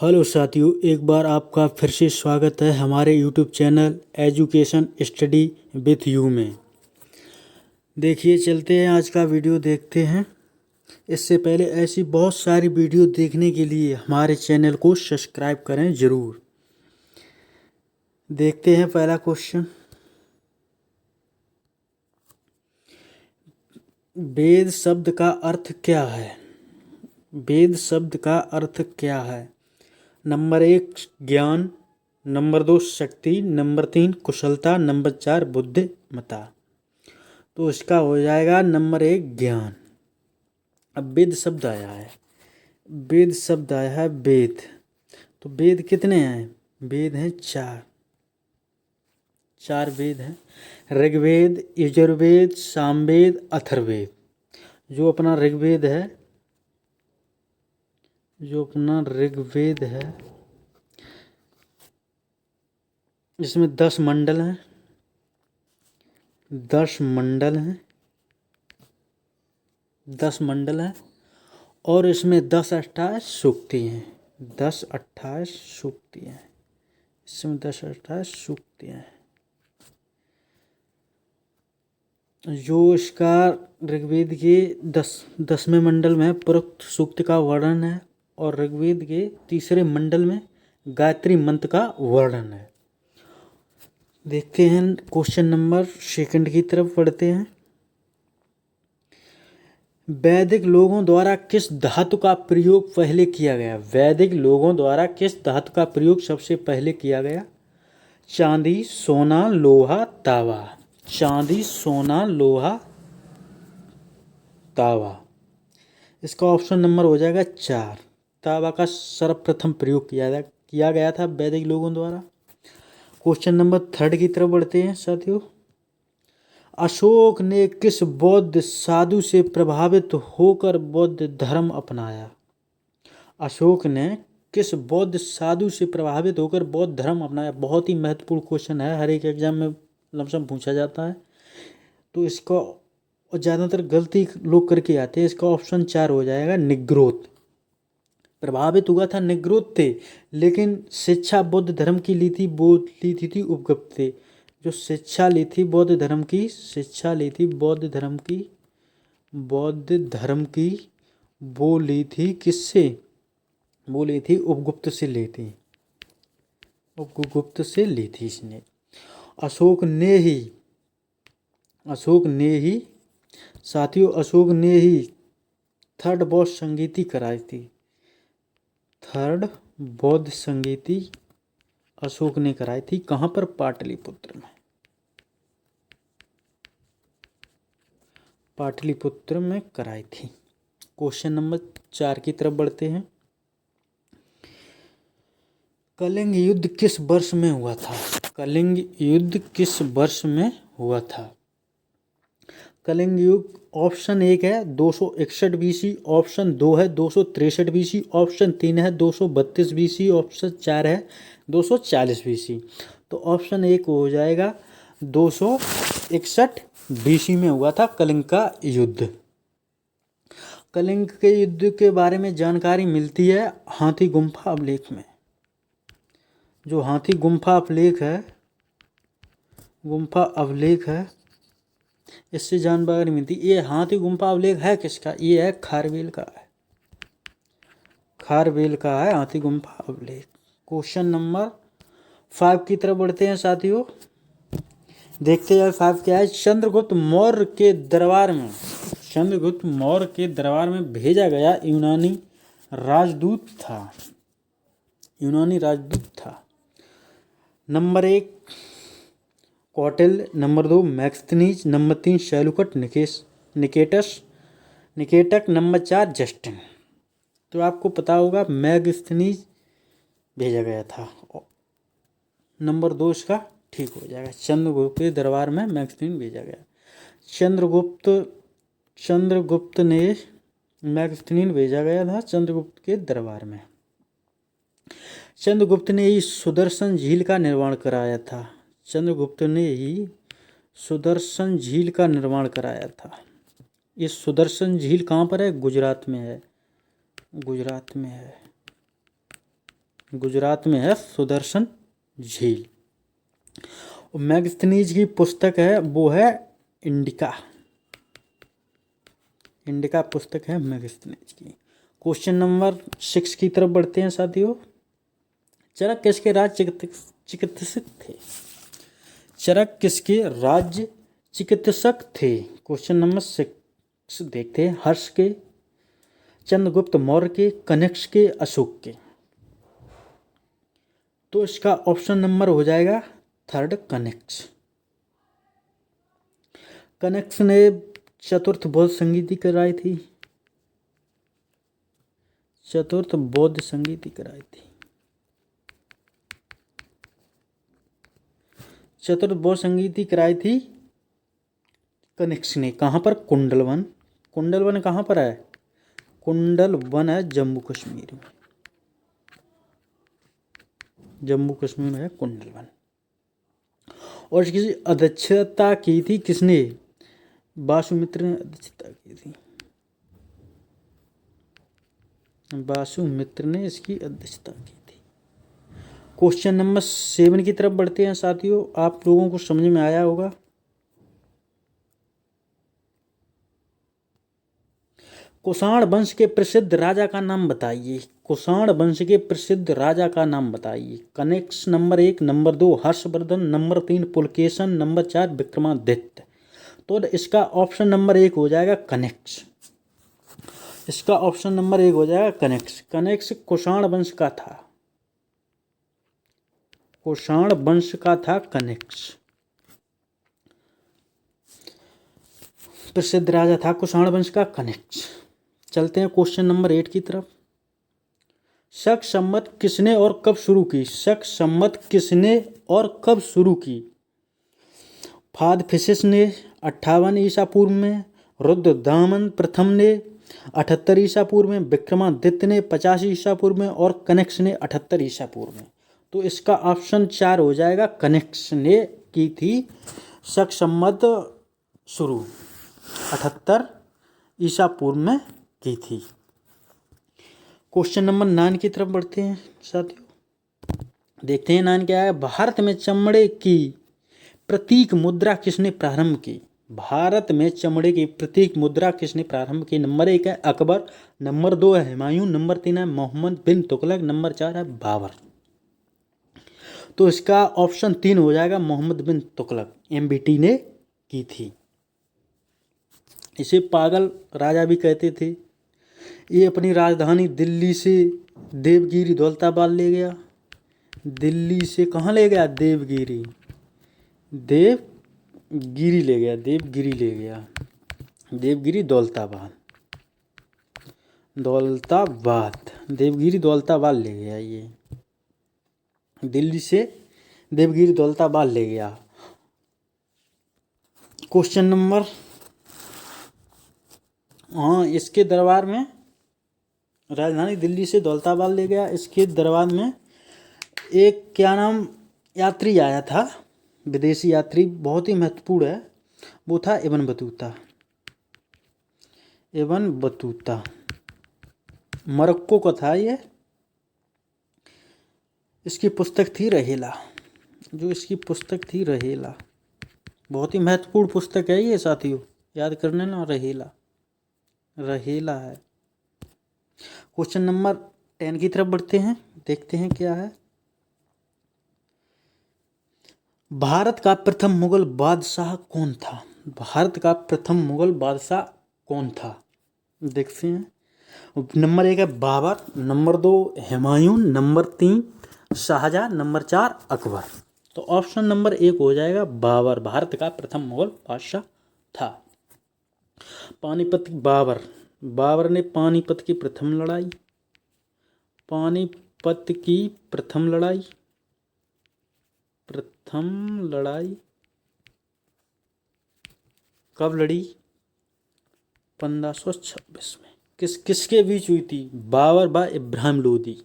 Hello साथियों, एक बार आपका फिर से स्वागत है हमारे YouTube channel education study with you में। देखिए, चलते हैं आज का वीडियो देखते हैं। इससे पहले ऐसी बहुत सारी वीडियो देखने के लिए हमारे चैनल को सब्सक्राइब करें ज़रूर। देखते हैं पहला क्वेश्चन। वेद शब्द का अर्थ क्या है? वेद शब्द का अर्थ क्या है? नंबर 1 ज्ञान, नंबर 2 शक्ति, नंबर 3 कुशलता, नंबर 4 बुद्धिमत्ता। तो इसका हो जाएगा नंबर 1 ज्ञान। अब वेद शब्द आया है, वेद शब्द आया है वेद। तो वेद कितने हैं? वेद हैं चार वेद हैं। ऋग्वेद, यजुर्वेद, सामवेद, अथर्ववेद। जो अपना ऋग्वेद है, इसमें 10 मंडल हैं। 10 मंडल हैं और इसमें 10-28 सूक्ति हैं। 10-28 सूक्तियाँ हैं इसमें 10-28 सूक्तियाँ हैं। जो इसका ऋग्वेद के 10वें मंडल में पूर्वोक्त सूक्त का वर्णन है और ऋग्वेद के तीसरे मंडल में गायत्री मंत्र का वर्णन है। देखते हैं क्वेश्चन नंबर 2 की तरफ बढ़ते हैं। वैदिक लोगों द्वारा किस धातु का प्रयोग पहले किया गया? वैदिक लोगों द्वारा किस धातु का प्रयोग सबसे पहले किया गया? चांदी, सोना, लोहा, तांबा। चांदी, सोना, लोहा, तांबा। इसका ऑप्शन नंबर हो जाएगा 4। तांबा का सर्वप्रथम प्रयोग किया गया था वैदिक लोगों द्वारा। क्वेश्चन नंबर 3 की तरफ बढ़ते हैं साथियों। अशोक ने किस बौद्ध साधु से प्रभावित होकर बौद्ध धर्म अपनाया? अशोक ने किस बौद्ध साधु से प्रभावित होकर बौद्ध धर्म अपनाया? बहुत ही महत्वपूर्ण क्वेश्चन है, हर एक एग्जाम में लमसम पूछा जाता है। तो इसका ज़्यादातर गलती लोग करके आते हैं। इसका ऑप्शन 4 हो जाएगा निग्रोध। प्रभावित हुआ था निग्रोध थे, लेकिन शिक्षा बौद्ध धर्म की ली थी उपगुप्त थे। जो शिक्षा ली थी बौद्ध धर्म की, वो ली थी किससे? वो ली थी उपगुप्त से ली थी। उपगुप्त से ली थी इसने। अशोक ने ही थर्ड बौद्ध संगीति कराई थी। थर्ड बौद्ध संगीति अशोक ने कराई थी। कहाँ पर? पाटलिपुत्र में कराई थी। क्वेश्चन नंबर 4 की तरफ बढ़ते हैं। कलिंग युद्ध किस वर्ष में हुआ था? कलिंग युद्ध किस वर्ष में हुआ था? कलिंग युद्ध ऑप्शन 1 है 261 BC, ऑप्शन 2 है 263 BC, ऑप्शन 3 है 232 BC, ऑप्शन 4 है 240 BC। तो ऑप्शन 1 हो जाएगा 261 BC में हुआ था कलिंग का युद्ध। कलिंग के युद्ध के बारे में जानकारी मिलती है हाथी गुम्फा अभिलेख में। जो हाथी गुम्फा अभिलेख है, इससे जानकारी मिलती। ये हाथी गुम्फा अभिलेख है किसका? ये है खारवेल का है। हाथी गुम्फा अभिलेख। क्वेश्चन नंबर 5 की तरफ बढ़ते हैं साथियों। देखते हैं 5 क्या है। चंद्रगुप्त मौर्य के दरबार में भेजा गया यूनानी राजदूत था। Number 1 Kautilya, number 2 Megasthenes, number 3 Seleucus Nicator, number 4 Justin. तो आपको पता होगा मैक्सथनीज भेजा गया था। नंबर 2 इसका ठीक हो जाएगा। चंद्रगुप्त के दरबार में मैक्सथनीज भेजा गया। चंद्रगुप्त ने मैक्सथनीज भेजा गया था चंद्रगुप्त के दरबार में। चंद्रगुप्त ने ही सुदर्शन झील का निर्माण कराया था। ये सुदर्शन झील कहाँ पर है? गुजरात में है। गुजरात में है सुदर्शन झील। और मैगस्थनीज की पुस्तक है वो है इंडिका। इंडिका पुस्तक है मैगस्थनीज की। क्वेश्चन नंबर 6 की तरफ बढ़ते हैं साथियों। चरक किसके राज्य चिकित्सक थे? चरक किसके राज्य चिकित्सक थे? क्वेश्चन नंबर 6 देखते हैं। हर्ष के, चंद्रगुप्त मौर्य के, कनिष्क के, अशोक के। तो इसका ऑप्शन नंबर हो जाएगा 3 कनिष्क। कनिष्क ने चतुर्थ बौद्ध संगीति कराई थी। चतुर्थ बौद्ध संगीति कराई थी। चतुर्थ बौद्ध संगीति कराई थी कनिष्क ने। कहाँ पर? कुंडलवन। कुंडलवन कहाँ पर है? कुंडलवन है जम्मू कश्मीर में। जम्मू कश्मीर में है कुंडलवन। और इसकी अध्यक्षता की थी किसने? वासुमित्र ने अध्यक्षता की थी। वासुमित्र ने इसकी अध्यक्षता की थी। क्वेश्चन नंबर 7 की तरफ बढ़ते हैं साथियों। आप लोगों को समझ में आया होगा। कुषाण वंश के प्रसिद्ध राजा का नाम बताइए। कुषाण वंश के प्रसिद्ध राजा का नाम बताइए। Kanishka number 1, number 2 Harshavardhan, number 3 Pulakeshin, number 4 Vikramaditya. तो इसका ऑप्शन नंबर 1 हो जाएगा कनिष्क। इसका ऑप्शन नंबर 1 हो जाएगा कनिष्क। कनिष्क कुषाण वंश का था। कुषाण वंश का था कनिष्क। प्रसिद्ध राजा था कुषाण वंश का कनिष्क। चलते हैं क्वेश्चन नंबर 8 की तरफ। शक संवत किसने और कब शुरू की? शक संवत किसने और कब शुरू की? फादफिसिस ने 58 ईसा पूर्व में, रुद्रदामन प्रथम ने 78 ईसा पूर्व में, विक्रमादित्य ने 50 ईसा पूर्व में और कनिष्क ने 78 ईसा पूर्व में। तो इसका ऑप्शन 4 हो जाएगा। कनिष्क ने की थी शक संवत शुरू 78 ईसा पूर्व में की थी। क्वेश्चन नंबर 9 की तरफ बढ़ते हैं साथियों। देखते हैं 9 क्या है। भारत में चमड़े की प्रतीक मुद्रा किसने प्रारंभ की? भारत में चमड़े की प्रतीक मुद्रा किसने प्रारंभ की? नंबर 1 है अकबर, नंबर 2 है हुमायूं, नंबर 3 है मोहम्मद बिन तुगलक, नंबर 4 है बाबर। तो इसका ऑप्शन 3 हो जाएगा मोहम्मद बिन तुगलक। MBT ने की थी। इसे पागल राजा भी कहते थे। ये अपनी राजधानी दिल्ली से देवगिरी दौलताबाद ले गया। दिल्ली से कहाँ ले गया? देवगिरी। देवगिरी ले गया। देवगिरी ले गया। देवगिरी दौलताबाद। दौलताबाद देवगिरी दौलताबाद ले गया। ये दिल्ली से देवगिरी दौलताबाद ले गया। क्वेश्चन नंबर, हाँ, इसके दरबार में राजधानी दिल्ली से दौलताबाद ले गया। इसके दरबार में एक क्या नाम यात्री आया था, विदेशी यात्री, बहुत ही महत्वपूर्ण है। वो था Ibn Battuta. Ibn Battuta Morocco का था ये। इसकी पुस्तक थी रहेला। जो इसकी पुस्तक थी रहेला, बहुत ही महत्वपूर्ण पुस्तक है ये साथियों, याद करने ना। रहेला, रहेला है। क्वेश्चन नंबर 10 की तरफ बढ़ते हैं। देखते हैं क्या है। भारत का प्रथम मुगल बादशाह कौन था? भारत का प्रथम मुगल बादशाह कौन था? देखते हैं। नंबर 1 है Babur, number 2 Humayun, number 3 Shahjahan, number 4 Akbar. तो ऑप्शन नंबर 1 हो जाएगा बाबर। भारत का प्रथम मुगल बादशाह था। पानीपत की बाबर। बाबर ने पानीपत की प्रथम लड़ाई, पानीपत की प्रथम लड़ाई कब लड़ी? 1526 में। किसके बीच हुई थी? बाबर व इब्राहिम लोदी।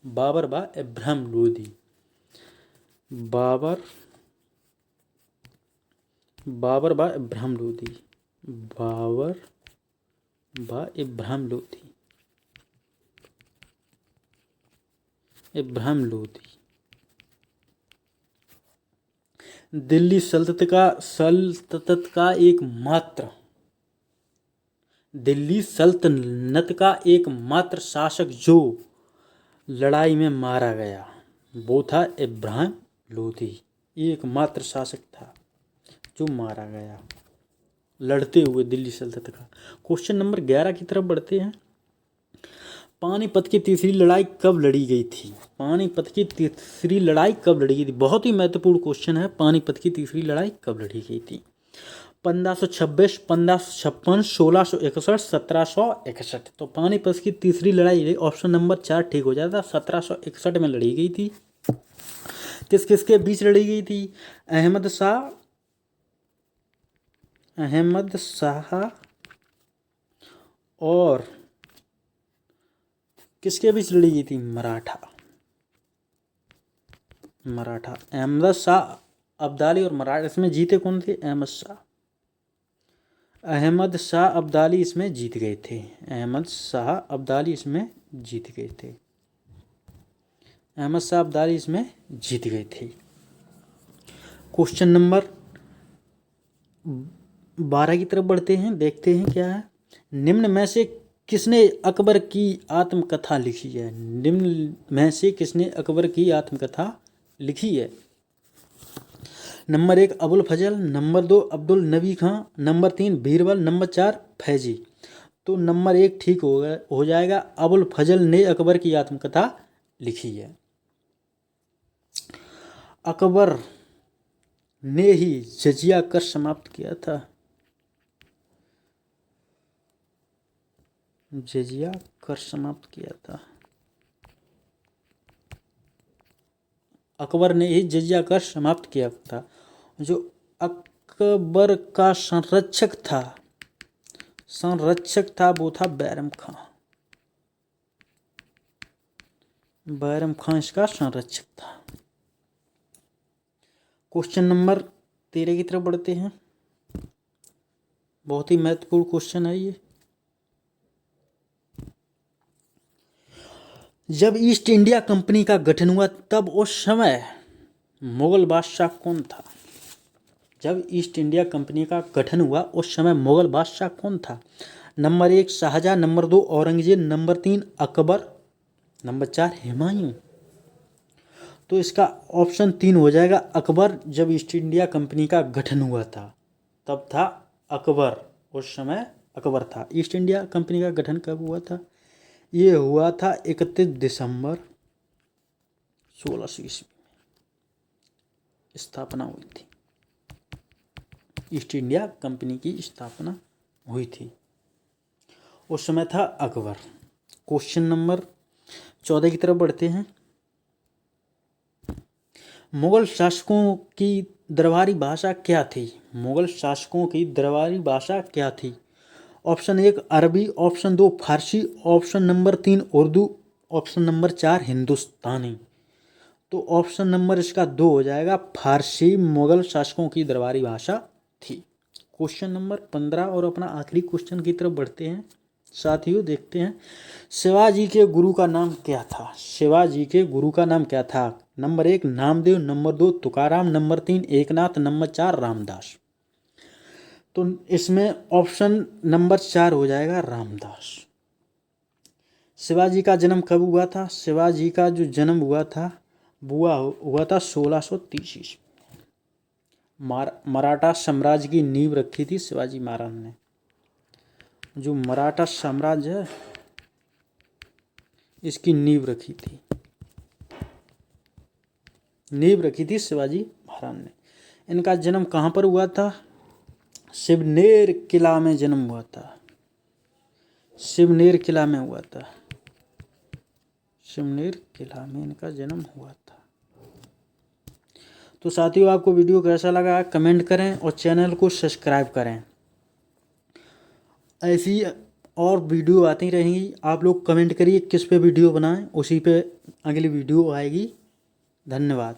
बाबर व इब्राहिम लोदी। बाबर व इब्राहिम लोदी। बाबर व इब्राहिम लोदी। इब्राहिम लोदी। दिल्ली सल्तनत का एकमात्र शासक जो लड़ाई में मारा गया वो था इब्राहिम लोदी। एकमात्र शासक था जो मारा गया लड़ते हुए दिल्ली सल्तनत का। क्वेश्चन नंबर 11 की तरफ बढ़ते हैं। पानीपत की तीसरी लड़ाई कब लड़ी गई थी? पानीपत की तीसरी लड़ाई कब लड़ी गई थी? बहुत ही महत्वपूर्ण क्वेश्चन है। पानीपत की तीसरी लड़ाई कब लड़ी गई थी? 1526, 1556, 1661, 1761। तो पानीपत की तीसरी लड़ाई ऑप्शन नंबर 4 ठीक हो जाता। 1761 में लड़ी गई थी। किस किस के बीच लड़ी गई थी? अहमद शाह और किसके बीच लड़ी गई थी? मराठा। अहमद शाह अब्दाली और मराठा। इसमें जीते कौन थे? अहमद शाह अब्दाली इसमें जीत गए थे। अहमद शाह अब्दाली इसमें जीत गए थे। क्वेश्चन नंबर 12 की तरफ बढ़ते हैं। देखते हैं क्या है। निम्न में से किसने अकबर की आत्मकथा लिखी है? नंबर 1 अबुल फजल, नंबर 2 अब्दुल नबी खां, नंबर 3 बीरबल, नंबर 4 फैजी। तो नंबर 1 ठीक हो जाएगा। अबुल फजल ने अकबर की आत्मकथा लिखी है। अकबर ने ही जजिया कर समाप्त किया था। अकबर ने ही जजिया कर समाप्त किया था। जो अकबर का संरक्षक था वो था बैरम खां इसका संरक्षक था। क्वेश्चन नंबर 13 की तरफ बढ़ते हैं। बहुत ही महत्वपूर्ण क्वेश्चन है ये। जब ईस्ट इंडिया कंपनी का गठन हुआ तब उस समय मुगल बादशाह कौन था? Number 1 Shahjahan, number 2 Aurangzeb, number 3 Akbar, number 4 Humayun. तो इसका ऑप्शन 3 हो जाएगा अकबर। जब ईस्ट इंडिया कंपनी का गठन हुआ था तब था अकबर। उस समय अकबर था। ईस्ट इंडिया कंपनी का गठन कब हुआ था? ये हुआ था 31 दिसंबर 1600 ईस्वी में स्थापना हुई थी। ईस्ट इंडिया कंपनी की स्थापना हुई थी। उस समय था अकबर। क्वेश्चन नंबर 14 की तरफ बढ़ते हैं। मुगल शासकों की दरबारी भाषा क्या थी? ऑप्शन 1 अरबी, ऑप्शन 2 फारसी, option number 3 Urdu, option number 4 Hindustani. तो ऑप्शन नंबर इसका 2 हो जाएगा। फारसी मुगल शासकों की दरबारी भाषा थी। क्वेश्चन नंबर 15 और अपना आखिरी क्वेश्चन की तरफ बढ़ते हैं। साथियों देखते हैं शिवाजी के गुरु का नाम क्या था? Number 1 Namdev, number 2 Tukaram, number 3 Eknath, number 4 Ramdas. तो इसमें ऑप्शन नंबर 4 हो जाएगा रामदास। शिवाजी का जन्म कब हुआ था? शिवाजी का जो जन्म हुआ था 1630 ईस्वी। मराठा साम्राज्य की नींव रखी थी शिवाजी महाराज ने। जो मराठा साम्राज्य है इसकी नींव रखी थी शिवाजी महाराज ने। इनका जन्म कहाँ पर हुआ था? शिवनेर किला में जन्म हुआ था। शिवनेर किला में इनका जन्म हुआ था। तो साथियों आपको वीडियो कैसा लगा कमेंट करें और चैनल को सब्सक्राइब करें। ऐसी और वीडियो आती रहेंगी। आप लोग कमेंट करिए किस पे वीडियो बनाएं, उसी पे अगली वीडियो आएगी। धन्यवाद।